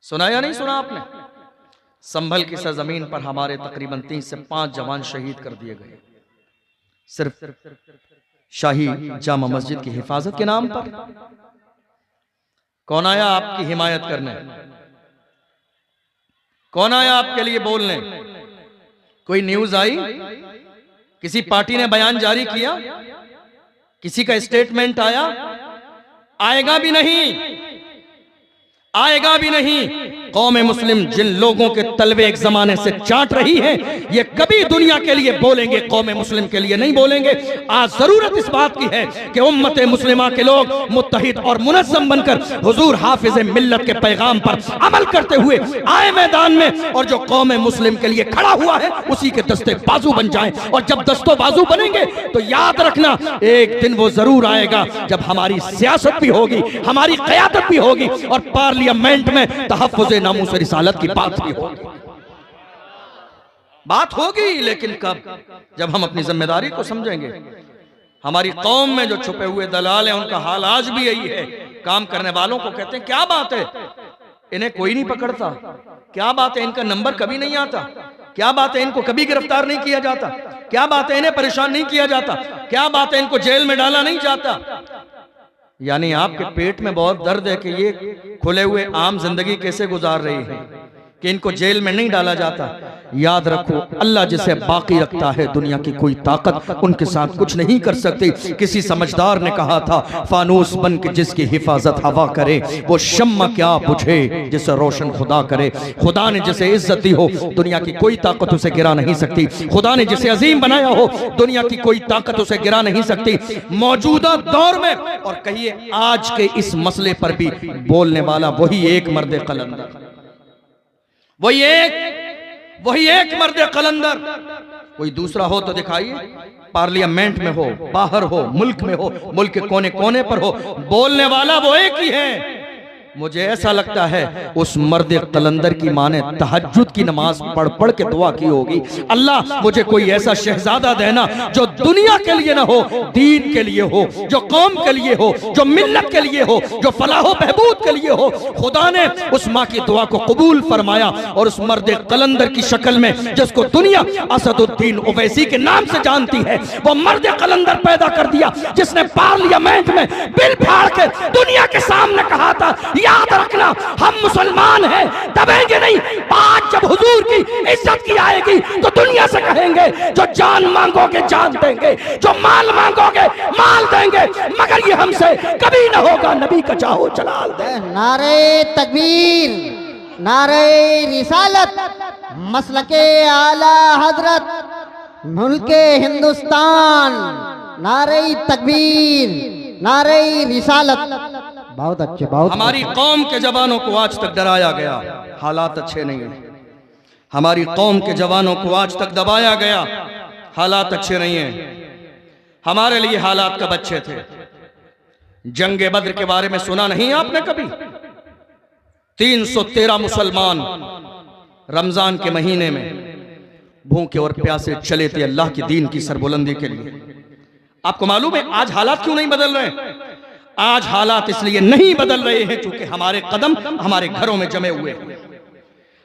सुना या नहीं सुना आपने? संभल की सरजमीन पर हमारे तकरीबन 3 से 5 जवान शहीद कर दिए गए, सिर्फ शाही जामा मस्जिद की हिफाजत के नाम पर। कौन आया आपकी हिमायत करने? कौन आया आपके लिए बोलने? कोई न्यूज आई? किसी पार्टी ने बयान जारी किया? किसी का स्टेटमेंट आया? आएगा भी नहीं, आएगा भी नहीं। कौम मुस्लिम जिन लोगों के तलवे एक जमाने से चाट रही है, ये कभी दुनिया के लिए बोलेंगे, कौम मुस्लिम के लिए नहीं बोलेंगे। आज जरूरत इस बात की है कि उम्मत मुस्लिमा के लोग मुत्तहिद और मुनज़्ज़म बनकर हुजूर हाफिज मिल्लत के पैगाम पर अमल करते हुए आए मैदान में, और जो कौम मुस्लिम के लिए खड़ा हुआ है उसी के दस्ते बाजू बन जाएं। और जब दस्तों बाजू बनेंगे तो याद रखना, एक दिन वो जरूर आएगा जब हमारी सियासत भी होगी, हमारी क़यादत भी होगी, और पार्लियामेंट में तहफ़्फ़ुज़ नामूस रिसालत की बात भी होगी। बात होगी, लेकिन कब? जब हम अपनी जिम्मेदारी को समझेंगे। हमारी कौम में जो छुपे हुए दलाल हैं, उनका हाल आज भी यही है। काम करने वालों को कहते हैं क्या बात है, इन्हें कोई नहीं पकड़ता, क्या बात है, इनका नंबर कभी नहीं आता, क्या बात है, इनको कभी गिरफ्तार नहीं किया जाता, क्या बात है, इन्हें परेशान नहीं किया जाता, क्या बात है, इनको जेल में डाला नहीं जाता। यानी आपके पेट में बहुत दर्द है कि ये खुले हुए आम जिंदगी कैसे गुजार रही है, कि इनको जेल में नहीं डाला जाता। याद रखो, अल्लाह जिसे बाकी रखता है, दुनिया की कोई ताकत उनके साथ कुछ नहीं कर सकती। किसी समझदार ने कहा था, फानूस बन के जिसकी हिफाजत हवा करे, वो शम्मा क्या बुझे जिसे रोशन खुदा करे। खुदा ने जिसे इज्जत दी हो, दुनिया की कोई ताकत उसे गिरा नहीं सकती। खुदा ने जिसे अजीम बनाया हो, दुनिया की कोई ताकत उसे गिरा नहीं सकती। मौजूदा दौर में, और कहिए आज के इस मसले पर भी बोलने वाला वही एक मर्द कलंदर, वही एक मर्द कलंदर। कोई दूसरा हो तो दिखाइए, पार्लियामेंट में हो, बाहर हो, मुल्क में हो, मुल्क के कोने कोने पर हो, बोलने वाला वो एक ही है। मुझे ऐसा लगता है उस मर्द कलंदर की माँ ने तहज्जुद की नमाज पढ़ पढ़ के दुआ की होगी, अल्लाह मुझे कोई ऐसा शहजादा देना जो दुनिया के लिए ना हो, दीन के लिए हो, जो कौम के लिए हो, जो मिल्लत के लिए हो, जो फलाहो बहबूद के लिए हो। खुदा ने उस माँ की दुआ को कबूल फरमाया, और उस मर्द कलंदर की शक्ल में, जिसको दुनिया असदुद्दीन ओवैसी के नाम से जानती है, वो मर्द कलंदर पैदा कर दिया, जिसने पार्लियामेंट में बिल फाड़ के दुनिया के सामने कहा था, याद रखना हम मुसलमान हैं, दबेंगे नहीं। बात जब हुजूर की इज्जत की आएगी तो दुनिया से कहेंगे, जो जान मांगोगे जान देंगे, जो माल मांगोगे माल देंगे, मगर ये हमसे कभी ना होगा, नबी का चाहो जलाल दे। नारे तकबीर, नारे रिसालत, मसलके आला हजरत, मुल्के हिंदुस्तान। नारे तकबीर, नारे रिसालत। बहुत अच्छे, बहुत हमारी कौम के जवानों को आज तक डराया गया, हालात अच्छे नहीं है। हमारी कौम के जवानों को आज तक दबाया गया, हालात अच्छे नहीं हैं। हमारे लिए हालात कब अच्छे थे? जंगे बद्र के बारे में सुना नहीं आपने कभी? 313 मुसलमान रमजान के महीने में भूखे और प्यासे चले थे अल्लाह की दीन की सरबुलंदी के लिए। आपको मालूम है आज हालात क्यों नहीं बदल रहे? आज हालात इसलिए नहीं बदल रहे हैं क्योंकि हमारे कदम हमारे घरों में जमे हुए हैं।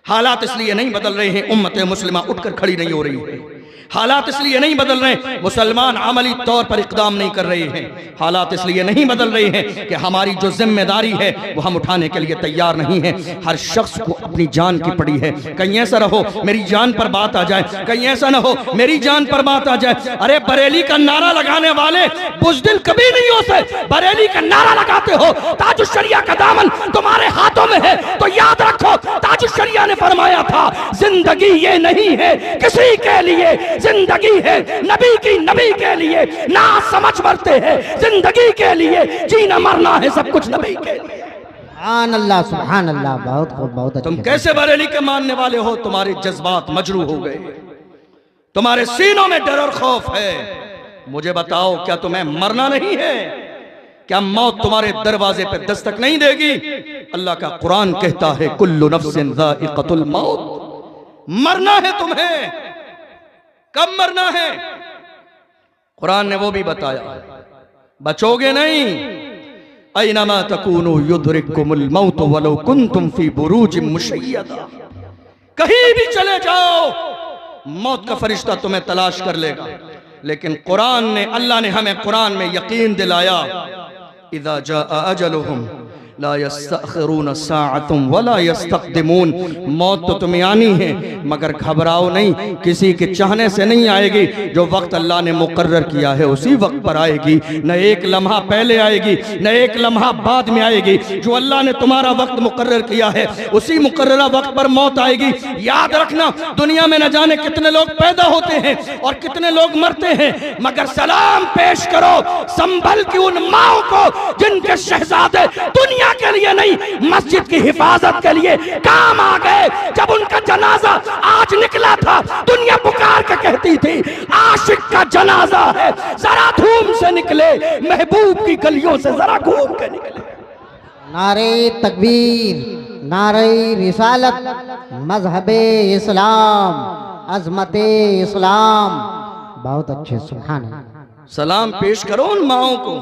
हालात इसलिए नहीं बदल रहे हैं, उम्मत मुस्लिमा उठकर खड़ी नहीं हो रही है। हालात इसलिए नहीं बदल रहे, मुसलमान अमली तौर पर इक़दाम नहीं कर रहे हैं। हालात इसलिए नहीं बदल रहे हैं कि हमारी जो जिम्मेदारी है वो हम उठाने के लिए तैयार नहीं है। हर शख्स को अपनी जान की पड़ी है। कहीं ऐसा रहो मेरी जान पर बात आ जाए, कहीं ऐसा ना हो मेरी जान पर बात आ जाए। अरे बरेली का नारा लगाने वाले बुज़दिल कभी नहीं होते। बरेली का नारा लगाते हो, ताजुश शरिया का दामन तुम्हारे हाथों में है, तो याद रखो ताजुश शरिया ने फरमाया था, जिंदगी ये नहीं है किसी के लिए, जिंदगी है नबी की, नबी के लिए। ना समझ मरते हैं जिंदगी के लिए, जीना मरना है सब कुछ नबी के लिए। सुभान अल्लाह, सुभान अल्लाह। बहुत खूब, बहुत अच्छे। तुम कैसे बरेली के मानने वाले हो? तुम्हारे जज्बात मजरू हो गए, तुम्हारे सीनों में डर और खौफ है। मुझे बताओ, क्या तुम्हें मरना नहीं है? क्या मौत तुम्हारे दरवाजे पे दस्तक नहीं देगी? अल्लाह का कुरान कहता है, कुल्लु नफ्सिन ज़ाइक़तुल मौत। मरना है तुम्हें। कब मरना है? कुरान ने वो भी बताया, बचोगे नहीं। ऐनमा तकूनु युदरिकुमुल मौत वलौ कुंतुम फी बुरूजिम मुशय्यदा, कहीं भी चले जाओ मौत का फरिश्ता तुम्हें तलाश कर लेगा। लेकिन कुरान ने, अल्लाह ने हमें कुरान में यकीन दिलाया, इज़ा जाअ अजलुहुम ला यस्तअखिरून साअतुम वला यस्तक़दिमून, मौत तो तुम्हें आनी है मगर घबराओ नहीं, किसी के चाहने से नहीं आएगी। जो वक्त अल्लाह ने मुकर्रर किया है उसी वक्त पर आएगी, न एक लम्हा पहले आएगी न एक लम्हा बाद में आएगी। जो अल्लाह ने तुम्हारा वक्त मुकर्रर किया है उसी मुकर्ररा वक्त पर मौत आएगी। याद रखना, दुनिया में न जाने कितने लोग पैदा होते हैं और कितने लोग मरते हैं, मगर सलाम पेश करो संभल की उन माओ को जिनके शहजादे दुनिया के लिए नहीं मस्जिद की हिफाजत के लिए काम आ गए। जब उनका जनाजा आज निकला था, दुनिया पुकार के कहती थी आशिक का जनाजा है, जरा धूम से निकले, महबूब की गलियों से जरा घूम के निकले। नारे तकबीर, नारे रिसालत, मजहबे इस्लाम, अजमते इस्लाम। बहुत अच्छे, सुभान अल्लाह। सलाम पेश करो उन माओं को।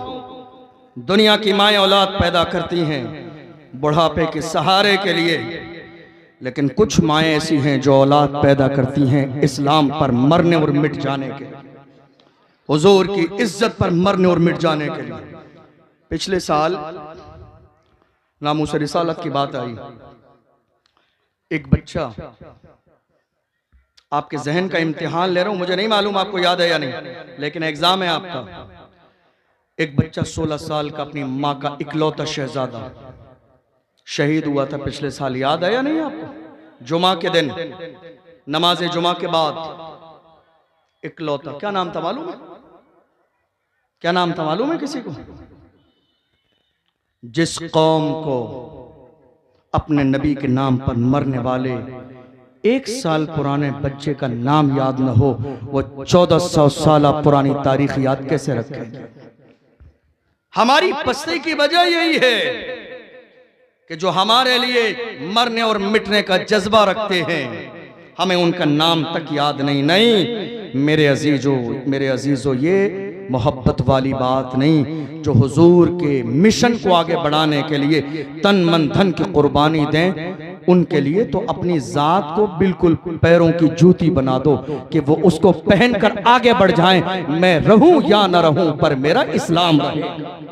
दुनिया की माएँ औलाद पैदा करती हैं बुढ़ापे के सहारे के लिए, लेकिन कुछ माएँ ऐसी हैं जो औलाद पैदा करती हैं इस्लाम पर मरने और मिट जाने के लिए, हुजूर की इज्जत पर मरने और मिट जाने के लिए। पिछले साल नामूस रिसालत की बात आई, एक बच्चा, आपके जहन का इम्तिहान ले रहा हूं, मुझे नहीं मालूम आपको याद है या नहीं, लेकिन एग्जाम है आपका। एक बच्चा 16 साल का, अपनी माँ का इकलौता शहजादा, शहीद हुआ था पिछले साल, याद है या नहीं आपको? जुमा के दिन, नमाज जुमा के बाद, इकलौता, क्या नाम था मालूम है? क्या नाम था मालूम है किसी को? जिस कौम को अपने नबी के नाम पर मरने वाले 1 साल पुराने बच्चे का नाम याद न हो, वो 1400 साल पुरानी तारीख याद कैसे रखेंगे? हमारी पस्ती की वजह यही है कि जो हमारे लिए मरने और मिटने का जज्बा रखते हैं, हमें उनका नाम तक याद नहीं। नहीं मेरे अजीजों, ये मोहब्बत वाली बात नहीं। जो हुजूर के मिशन को आगे बढ़ाने के लिए तन मन धन की कुर्बानी दें, उनके लिए तो अपनी जात को बिल्कुल पैरों की जूती बना दो कि वो उसको पहनकर आगे बढ़ जाएं। मैं रहूं या न रहूं पर मेरा इस्लाम रहेगा।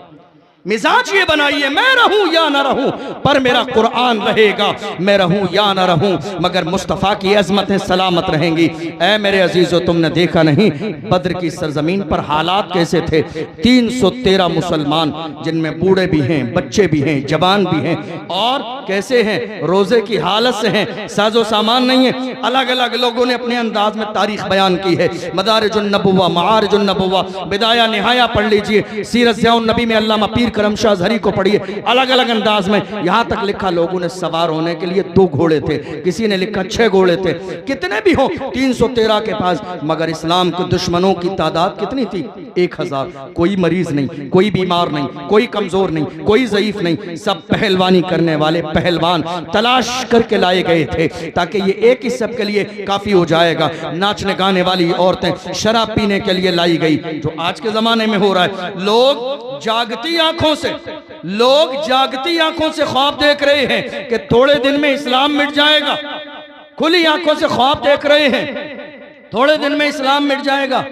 मिजाज ये बनाइए, मैं रहूं या ना रहूं पर मेरा कुरान रहेगा, मैं रहूं या ना रहूं मगर मुस्तफ़ा की अजमतें सलामत रहेंगी। ऐ मेरे अजीजों, तुमने देखा नहीं बद्र की सरजमीन पर हालात कैसे थे? 313 मुसलमान, जिनमें बूढ़े भी हैं, बच्चे भी हैं, जवान भी हैं, और कैसे हैं? रोजे की हालत से हैं, साजो सामान नहीं है। अलग अलग लोगों ने अपने अंदाज में तारीख बयान की है। मदारिजुन नबुव्वा, मारिजुन नबुव्वा, बिदाया निहाया पढ़ लीजिए, सीरत ज़ियाउन नबी में अल्लामा पीर करम शाह ज़हरी को पढ़िए, अलग अलग अंदाज में। यहां तक लिखा लोगों ने सवार होने के लिए 2 घोड़े थे, किसी ने लिखा 6 घोड़े थे। कितने भी हो 313 के पास, मगर इस्लाम के दुश्मनों की तादाद कितनी थी? 1000। कोई मरीज नहीं, कोई बीमार नहीं, कोई कमजोर नहीं, कोई ज़ईफ नहीं, सब पहलवानी करने वाले पहलवान तलाश करके लाए गए थे ताकि ये एक ही सब के लिए काफी हो जाएगा। नाचने गाने वाली औरतें शराब पीने के लिए लाई गई, जो आज के जमाने में हो रहा है। लोग जागती आंखों से ख्वाब देख रहे हैं कि थोड़े दिन में इस्लाम मिट जाएगा। खुली आंखों से ख्वाब देख रहे हैं थोड़े दिन में इस्लाम मिट जाएगा।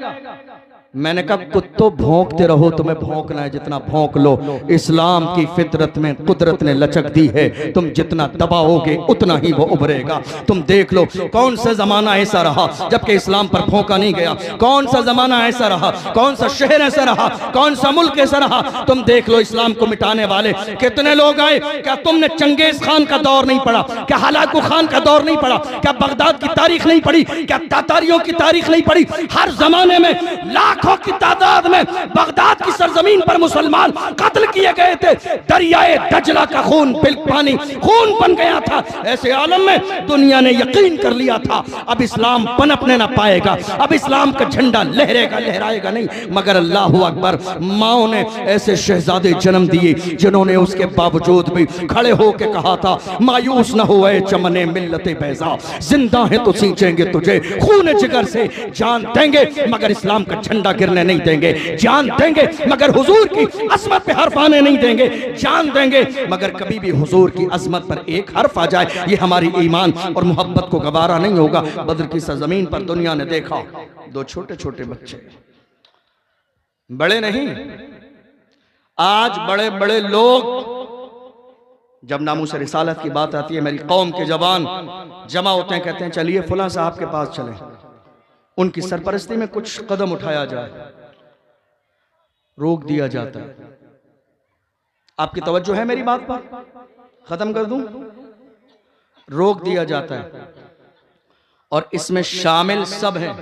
मैंने कहा कुत्तों भौंकते रहो, तुम्हें भौंकना है जितना भौंक लो। इस्लाम की फितरत में कुदरत ने लचक दी है, तुम जितना दबाओगे उतना ही वो उभरेगा। तुम देख लो कौन सा जमाना ऐसा रहा जबकि इस्लाम पर भौंका नहीं गया, कौन सा जमाना ऐसा रहा, कौन सा शहर ऐसा रहा, कौन सा मुल्क ऐसा रहा। तुम देख लो इस्लाम को मिटाने वाले कितने लोग आए। क्या तुमने चंगेज खान का दौर नहीं पढ़ा? क्या हलाकू खान का दौर नहीं पढ़ा? क्या बगदाद की तारीख नहीं पढ़ी? क्या तातारियों की तारीख नहीं पढ़ी? हर जमाने में लाखों की तादाद में बगदाद की सरजमीन पर मुसलमान कत्ल किए गए थे। दरियाए दजला का खून पानी खून बन गया था। ऐसे आलम में दुनिया ने यकीन कर लिया था अब इस्लाम पनपने ना पाएगा, अब इस्लाम का झंडा लहराएगा नहीं। मगर अल्लाह अकबर, माओ ने ऐसे शहजादे जन्म दिए जिन्होंने उसके बावजूद भी खड़े होकर कहा था मायूस न हो ऐ चमने मिल्लते बैजा, जिंदा है तो सींचेंगे तुझे खून जिगर से जान देंगे मगर इस्लाम का झंडा घंटा गिरने नहीं देंगे, जान देंगे मगर हुजूर की अजमत पे हर्फ आने नहीं देंगे, जान देंगे मगर कभी भी हुजूर की अजमत पर एक हर्फ आ जाए ये हमारी ईमान और मोहब्बत को गवारा नहीं होगा। बदर की सरजमीन पर दुनिया ने देखा दो छोटे छोटे बच्चे, बड़े नहीं, आज बड़े बड़े लोग जब नामूस रिसालत की बात आती है, मेरी कौम के जवान जमा होते हैं, कहते हैं चलिए फलां साहब के पास चलें, उनकी सरपरस्ती में कुछ कदम उठाया जाए, रोक दिया जाता है। आपकी तवज्जो है मेरी बात पर? खत्म कर दूं? रोक दिया जाता है और इसमें शामिल सब हैं,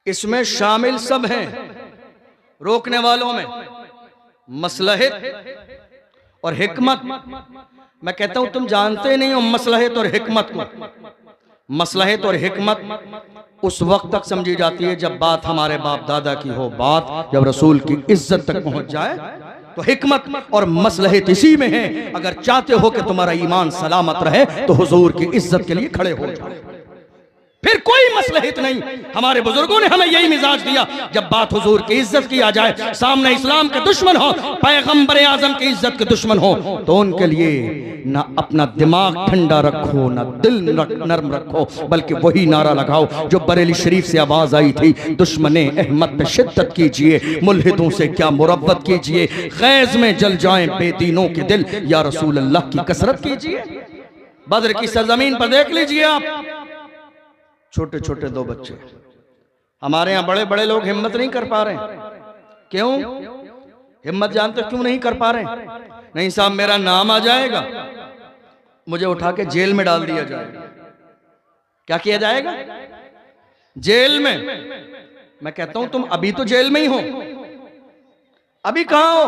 इसमें शामिल सब हैं। रोकने वालों में मसलहत और हिकमत। मैं कहता हूं तुम जानते नहीं हो मसलहत और हिकमत को। मसलहत और हिकमत उस वक्त तक समझी जाती है जब बात हमारे बाप दादा की हो, बात जब रसूल की इज्जत तक पहुंच जाए तो हिकमत और मसलहत इसी में है। अगर चाहते हो कि तुम्हारा ईमान सलामत रहे तो हुजूर की इज्जत के लिए खड़े हो जाओ, फिर कोई मसलहत नहीं। हमारे बुजुर्गों ने हमें यही मिजाज दिया, जब बात हुजूर की इज्जत की आ जाए, सामने इस्लाम के दुश्मन हो, पैगंबर आजम की इज्जत के दुश्मन हो, तो उनके लिए ना अपना दिमाग ठंडा रखो, ना दिल नरम रखो, बल्कि वही नारा लगाओ जो बरेली शरीफ से आवाज आई थी, दुश्मने अहमद पे शिद्दत कीजिए, मुल्हिदों से क्या मुरब्बत कीजिए, गैज में जल जाएं बेदीनों के दिल, या रसूल अल्लाह की कसरत कीजिए। बद्र की सरजमीन पर देख लीजिए आप, छोटे छोटे दो बच्चे। हमारे यहाँ बड़े बड़े लोग हिम्मत नहीं कर पा रहे। क्यों हिम्मत जानते क्यों नहीं कर पा रहे? नहीं साहब मेरा नाम आ जाएगा, मुझे उठा के जेल में डाल दिया जाएगा। क्या किया जाएगा? जेल में। मैं कहता हूं तुम अभी तो जेल में ही हो, अभी कहां हो?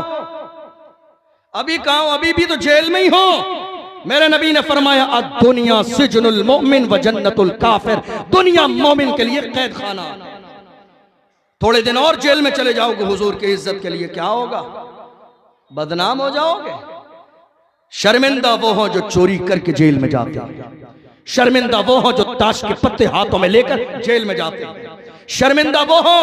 अभी कहां हो? अभी भी तो जेल में ही हो। मेरे नबी ने फरमाया दुनिया सिजनुल मोमिन व जन्नतुल काफिर, दुनिया मोमिन के लिए कैद खाना। थोड़े दिन और जेल में चले जाओगे हुजूर की इज्जत के लिए, क्या होगा? बदनाम हो जाओगे। शर्मिंदा वो हो जो चोरी करके जेल में जाते हैं, शर्मिंदा वो हो जो ताश के पत्ते हाथों में लेकर जेल में जाते हैं, शर्मिंदा वो हो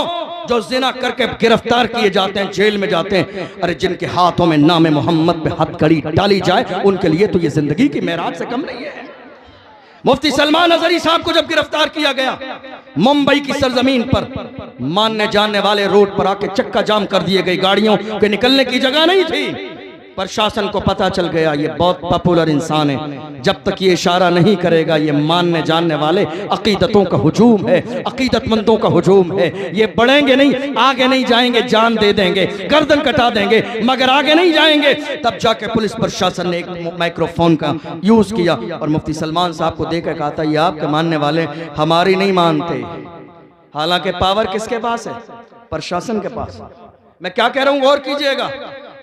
जो जिना करके गिरफ्तार किए जाते हैं, जेल में जाते हैं। अरे जिनके हाथों में नाम मोहम्मद पे हथकड़ी डाली जाए उनके लिए तो ये जिंदगी की मेराज से कम नहीं है। मुफ्ती सलमान अजहरी साहब को जब गिरफ्तार किया गया मुंबई की सरजमीन पर, मानने जानने वाले रोड पर आके चक्का जाम कर दिए गए, गाड़ियों के निकलने की जगह नहीं थी। प्रशासन को पता चल गया ये बहुत पॉपुलर इंसान है, जब तक ये इशारा नहीं करेगा ये मानने जानने वाले अकीदतों का हुजूम है, अकीदतमंदों का हुजूम है, ये बढ़ेंगे नहीं, आगे नहीं जाएंगे, जान दे देंगे, गर्दन कटा देंगे, मगर आगे नहीं जाएंगे। तब जाके पुलिस प्रशासन ने एक माइक्रोफोन का यूज किया और मुफ्ती सलमान साहब को देखकर कहा था ये आपके मानने वाले हमारी नहीं मानते। हालांकि पावर किसके पास है? प्रशासन के पास। मैं क्या कह रहा हूं गौर कीजिएगा।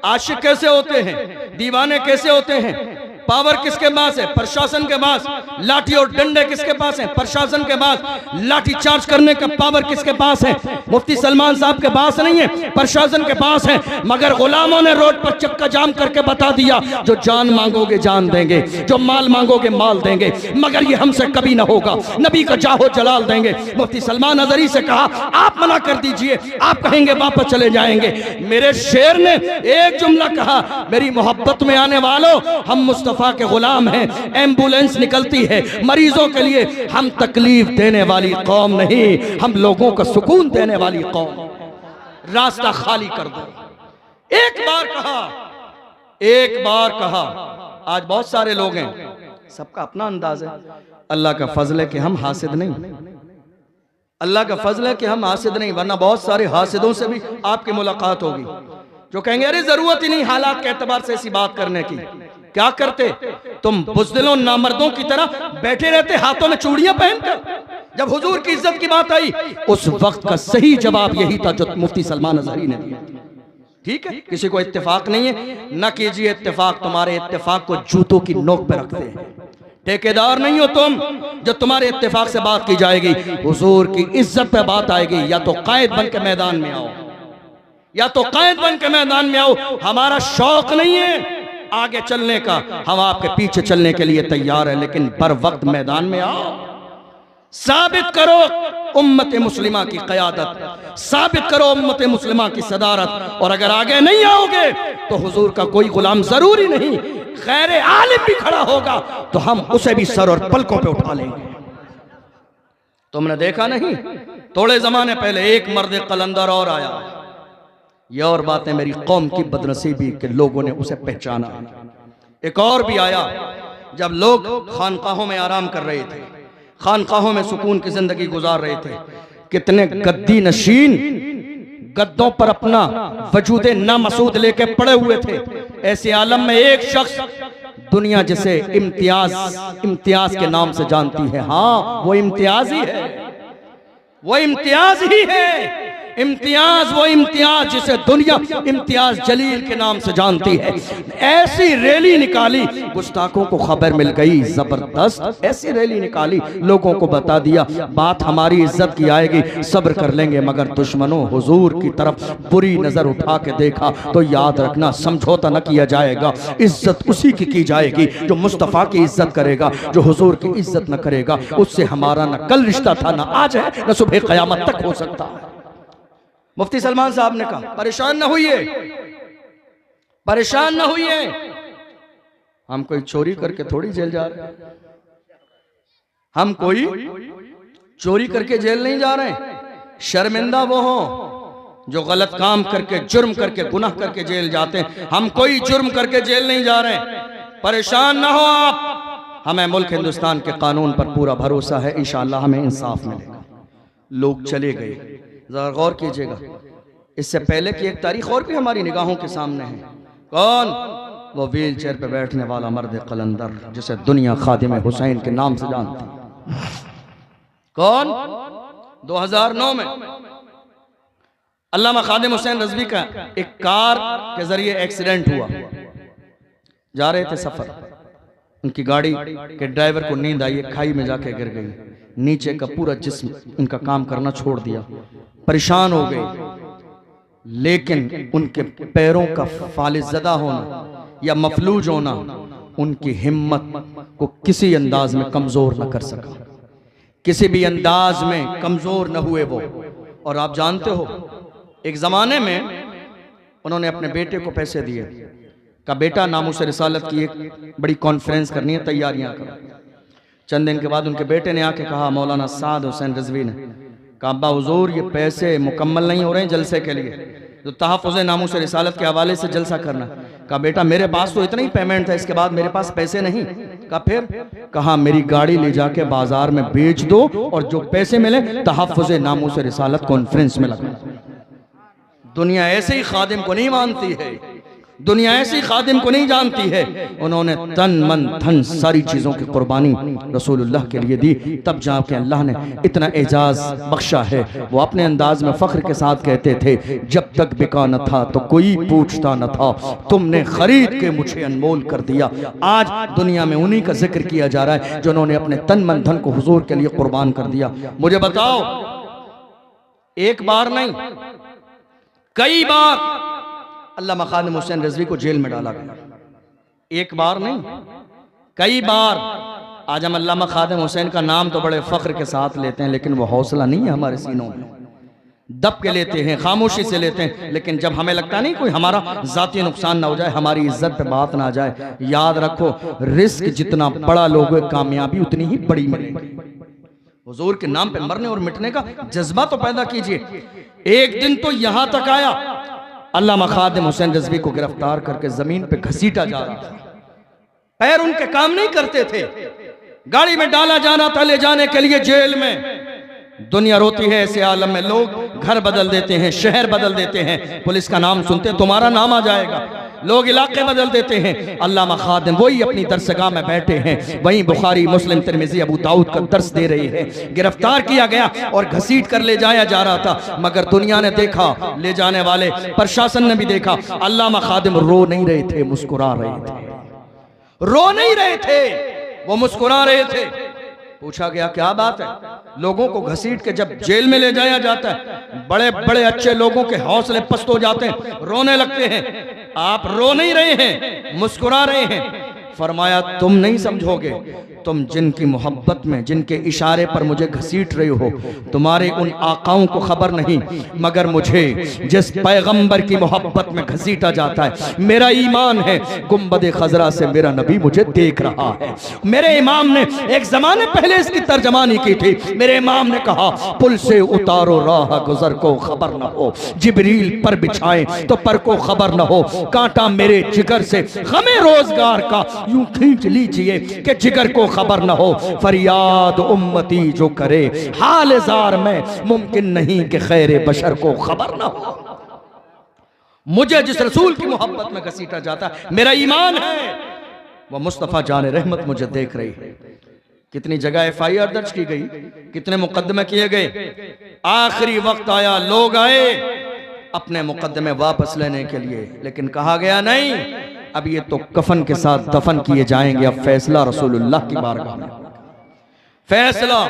आशिक कैसे होते हैं, दीवाने कैसे होते हैं? पावर किसके पास है? प्रशासन के पास। लाठी और डंडे किसके पास हैं? प्रशासन के पास। लाठी चार्ज करने का पावर किसके पास है? मुफ्ती सलमान साहब के पास नहीं है, प्रशासन के पास है। मगर गुलामों ने रोड पर चक्का जाम करके बता दिया जो जान मांगोगे जान देंगे, जो माल मांगोगे माल देंगे, मगर ये हमसे कभी ना होगा, नबी का जाहो जलाल देंगे। मुफ्ती सलमान अजहरी से कहा आप मना कर दीजिए, आप कहेंगे वापस चले जाएंगे। मेरे शेर ने एक जुमला कहा, मेरी मोहब्बत में आने वालों हम मुस्तफा के गुलाम हैं। एम्बुलेंस निकलती है मरीजों के लिए, हम तकलीफ देने वाली कौम नहीं, हम लोगों को सुकून देने वाली कौम। रास्ता खाली कर दो। एक बार कहा, एक बार कहा। आज बहुत सारे लोग हैं, सबका अपना अंदाज है। अल्लाह का फजल है कि हम हासिद नहीं, अल्लाह का फजल है कि हम हासिद नहीं, वरना बहुत सारे हासिदों से भी आपकी मुलाकात होगी जो कहेंगे अरे जरूरत ही नहीं हालात के एतबार से ऐसी बात करने की। क्या करते तुम? बुज़दिलों नामर्दों की तरह बैठे रहते हाथों में चूड़ियां पहनकर। जब हुजूर की इज्जत की बात आई उस वक्त का सही जवाब यही था जो मुफ्ती सलमान अजहरी ने दिया। ठीक है, किसी को इत्तेफाक नहीं है, न कीजिए इत्तेफाक, तुम्हारे इत्तेफाक को जूतों की नोक पे रखते हैं। ठेकेदार नहीं हो तुम जो तुम्हारे इत्तेफाक से बात की जाएगी। हुजूर की इज्जत पे बात आएगी, या तो कायद बन के मैदान में आओ, या तो कायद बन के मैदान में आओ। हमारा शौक नहीं है आगे चलने का, हम आपके पीछे चलने के लिए तैयार है, लेकिन बर वक्त मैदान में आओ, साबित करो उम्मत मुस्लिमा की क़यादत, साबित करो उम्मत मुस्लिमा की सदारत। और अगर आगे नहीं आओगे तो हुजूर का कोई गुलाम जरूरी नहीं, खैर आलिम भी खड़ा होगा तो हम उसे भी सर और पलकों पे उठा लेंगे। तुमने देखा नहीं, थोड़े जमाने पहले एक मर्द कलंदर और आया। ये और बात है मेरी कौम की बदनसीबी के लोगों ने उसे पहचाना। एक और भी आया, जब लोग खानकाहों में आराम कर रहे थे, खानकाहों में सुकून की जिंदगी गुजार रहे थे, कितने गद्दी नशीन गद्दों पर अपना वजूद नामसूद लेके पड़े हुए थे। ऐसे आलम में एक शख्स दुनिया जिसे इम्तियाज के नाम से जानती है, हाँ वो इम्तियाज ही है, वो इम्तियाज ही है। इम्तियाज वो इम्तियाज जिसे दुनिया इम्तियाज जलील के नाम से जानती है। ऐसी रैली निकाली, गुस्ताखों को खबर मिल गई, जबरदस्त ऐसी रैली निकाली, लोगों को बता दिया बात हमारी इज्जत की आएगी, सब्र कर लेंगे, मगर दुश्मनों हुजूर की तरफ बुरी नजर उठा के देखा तो याद रखना समझौता न किया जाएगा। इज्जत उसी की जाएगी जो मुस्तफ़ा की इज्जत करेगा, जो हुजूर की इज्जत न करेगा उससे हमारा न कल रिश्ता था, न आज है, न सुबह क़यामत तक हो सकता है। मुफ्ती सलमान साहब ने कहा परेशान न होइए, परेशान न होइए, हम कोई चोरी करके थोड़ी जेल जा रहे हैं, हम कोई चोरी करके जेल नहीं जा रहे। शर्मिंदा वो हो जो गलत काम करके, जुर्म करके, गुनाह करके जेल जाते हैं, हम कोई जुर्म करके जेल नहीं जा रहे। परेशान ना हो आप, हमें मुल्क हिंदुस्तान के कानून पर पूरा भरोसा है, इंशाअल्लाह हमें इंसाफ मिलेगा। लोग चले गए, जरा गौर कीजिएगा, इससे पहले की एक तारीख और भी हमारी निगाहों के सामने है। कौन? वो व्हील चेयर पे बैठने वाला मर्द कलंदर जिसे दुनिया खादिम हुसैन के नाम से जानती। कौन? 2009 में अल्लामा खादिम हुसैन रज़वी का एक कार के जरिए एक्सीडेंट हुआ। जा रहे थे सफर, उनकी गाड़ी के ड्राइवर को नींद आई, खाई में जाके गिर गई, नीचे का पूरा जिस्म उनका काम करना छोड़ दिया, परेशान हो गए। लेकिन उनके पैरों का फालिज़दा होना या मफलूज होना उनकी हिम्मत को किसी अंदाज में कमजोर न कर सका, किसी भी अंदाज में कमजोर न हुए वो। और आप जानते हो एक जमाने में उन्होंने अपने बेटे को पैसे दिए, का बेटा नामूस रिसालत की एक बड़ी कॉन्फ्रेंस करनी है, तैयारियां करो। चंद दिन के बाद उनके बेटे ने आके कहा, मौलाना साद हुसैन रिजवी ने कहा, अब्बा हुजूर ये पैसे मुकम्मल नहीं हो रहे हैं जलसे के लिए, तो तहफ़्फ़ुज़ नामूस रिसालत के हवाले से जलसा करना। कहा बेटा मेरे पास तो इतना ही पेमेंट था, इसके बाद मेरे पास पैसे नहीं। कहा फिर? कहा मेरी गाड़ी ले जाके बाजार में बेच दो और जो पैसे मिले तहफ़्फ़ुज़ नामूस रिसालत कॉन्फ्रेंस में लगा। दुनिया ऐसे ही खादिम को नहीं मानती है, दुनिया ऐसी खादिम को नहीं जानती है। उन्होंने तन मन धन सारी चीज़ों की कुर्बानी रसूलुल्लाह के लिए दी, तब जाके अल्लाह ने इतना एजाज बख्शा है। वो अपने अंदाज में फख्र के साथ कहते थे, जब तक बिका न था तो कोई पूछता न था, तुमने खरीद के मुझे अनमोल कर दिया। आज दुनिया में उन्हीं का जिक्र किया जा रहा है जिन्होंने अपने तन मन धन को हुजूर के लिए कुर्बान कर दिया। मुझे बताओ, एक बार नहीं कई बार अल्लामा खादिम हुसैन रिजवी को जेल में डाला गया, एक बार नहीं कई बार। आज हम अल्लामा खादिम हुसैन का नाम तो बड़े फख्र के साथ लेते हैं, लेकिन वो हौसला नहीं है हमारे सीनों में। दब के लेते हैं, खामोशी से लेते हैं, लेकिन जब हमें लगता नहीं कोई हमारा जाती नुकसान ना हो जाए, हमारी इज्जत पे बात ना आ जाए, याद रखो रिस्क जितना बड़ा लोगे कामयाबी उतनी ही बड़ी मिलेगी। हुजूर के नाम पे मरने और मिटने का जज्बा तो पैदा कीजिए। एक दिन तो यहां तक आया, अल्लामा खादिम हुसैन रिजवी को गिरफ्तार करके जमीन पे घसीटा जा रहा था, पैर उनके काम नहीं करते थे, गाड़ी में डाला जाना था ले जाने के लिए जेल में। दुनिया रोती है ऐसे आलम में, लोग घर बदल देते हैं, शहर बदल देते हैं, पुलिस का नाम सुनते हैं तुम्हारा नाम आ जाएगा, लोग इलाके बदल देते हैं। अल्लामा खादिम वही अपनी दरसगाह में बैठे हैं, वहीं बुखारी मुस्लिम तिरमिजी अबू दाऊद का दर्स दे रही है। गिरफ्तार किया गया और घसीट कर ले जाया जा रहा था, मगर दुनिया ने देखा, ले जाने वाले प्रशासन ने भी देखा, अल्लामा खादिम रो नहीं रहे थे, मुस्कुरा रहे थे। रो नहीं रहे थे, वो मुस्कुरा रहे थे। पूछा गया क्या बात है? लोगों को घसीट के जब जेल में ले जाया जाता है, बड़े बड़े अच्छे लोगों के हौसले पस्त हो जाते हैं, रोने लगते हैं। आप रो नहीं रहे हैं, मुस्कुरा रहे हैं। फरमाया तुम नहीं समझोगे, तुम जिनकी मोहब्बत में, जिनके इशारे पर मुझे घसीट रहे हो, तुम्हारे उन आकाओं को खबर नहीं, मगर मुझे जिस पैगंबर की मोहब्बत में घसीटा जाता है, मेरा ईमान है गुंबद खजरा से मेरा नबी मुझे देख रहा है। मेरे इमाम ने एक जमाने पहले इसकी तर्जमानी की थी। मेरे इमाम ने कहा पुल से उतारो राह गुजर को खबर न हो, जिब्रील पर बिछाए तो पर को खबर न हो, कांटा मेरे जिगर से हमें रोजगार का यूं खींच लीजिए कि जिगर को खबर न हो, फरियाद उम्मती जो करे हाल जार में, मुमकिन नहीं कि खैर बशर को खबर न हो। मुझे जिस रसूल की मोहब्बत में घसीटा जाता है, मेरा ईमान है वो मुस्तफा जान रहमत मुझे देख रही है। कितनी जगह FIR दर्ज की गई, कितने मुकदमे किए गए, आखिरी वक्त आया, लोग आए अपने मुकदमे वापस लेने के लिए, लेकिन कहा गया नहीं, अब ये तो कफन के साथ दफन किए जाएंगे, अब फैसला रसूलुल्लाह की बारगाह में। फैसला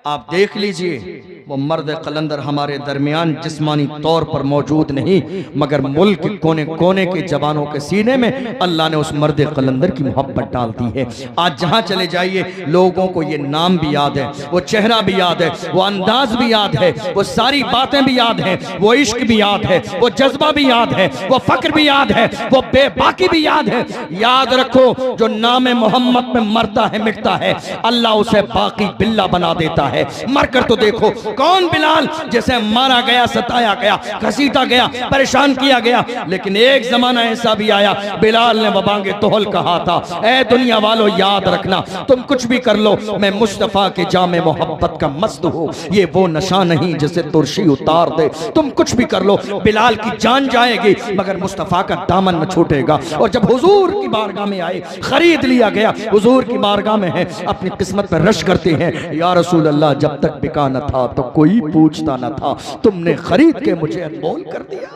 आप देख लीजिए, वो मर्द कलंदर हमारे दरमियान जिस्मानी तौर पर मौजूद नहीं, मगर मुल्क कोने कोने के जवानों के सीने में अल्लाह ने उस मर्द कलंदर की मोहब्बत डाल दी है। आज जहां चले जाइए लोगों को ये नाम भी याद है, वो चेहरा भी याद है, वो अंदाज भी याद है, वो सारी बातें भी याद है, वो इश्क भी याद है, वो जज्बा भी याद है, वो फक्र भी याद है, वो बेबाकी भी याद है। याद रखो, जो नाम मोहम्मद में मरता है मिटता है, अल्लाह उसे बाकी बिल्ला बना देता है। मरकर तो देखो, कौन बिलाल जैसे मारा गया, सताया गया, घसीटा गया, परेशान किया गया, लेकिन एक जमाना ऐसा भी आया बिलाल ने बबांगे तोहल कहा था, ऐ दुनिया वालों याद रखना, तुम कुछ भी कर लो, मैं मुस्तफा के जामे मोहब्बत का मस्त हूँ, ये वो नशा नहीं जिसे तुर्शी उतार दे। तुम कुछ भी कर लो, बिलाल की जान जाएगी मगर मुस्तफा का दामन न छूटेगा। और जब हुजूर की बारगाह में आए, खरीद लिया गया, हुजूर की बारगाह में है, अपनी किस्मत पर रश करते हैं, या रसूल अल्लाह जब तक बिका न था तो कोई पूछता न था, तुमने खरीद के मुझे अनमोल कर दिया।